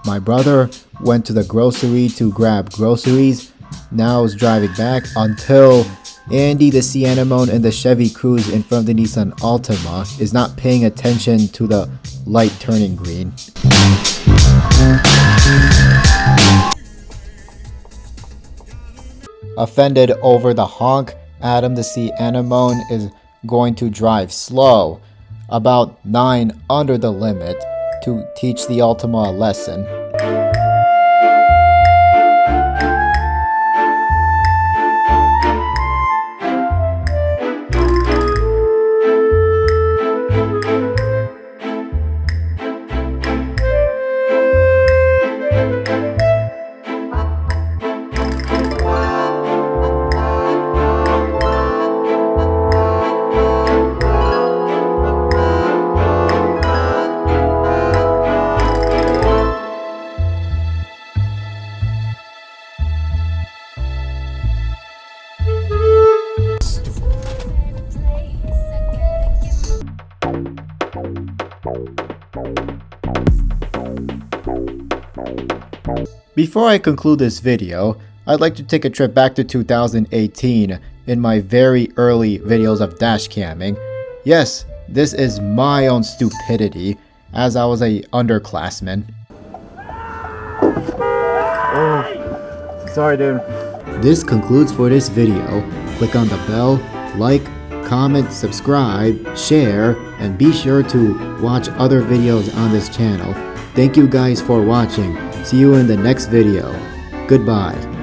My brother went to the grocery to grab groceries. Now is driving back until Andy the sea anemone in the Chevy Cruze in front of the Nissan Altima is not paying attention to the light turning green. Offended over the honk, Adam the sea anemone is going to drive slow, about 9 under the limit, to teach the Altima a lesson. Before I conclude this video, I'd like to take a trip back to 2018 in my very early videos of dash camming. Yes, this is my own stupidity, as I was a underclassman. Oh, sorry dude. This concludes for this video. Click on the bell, like, comment, subscribe, share, and be sure to watch other videos on this channel. Thank you guys for watching. See you in the next video. Goodbye.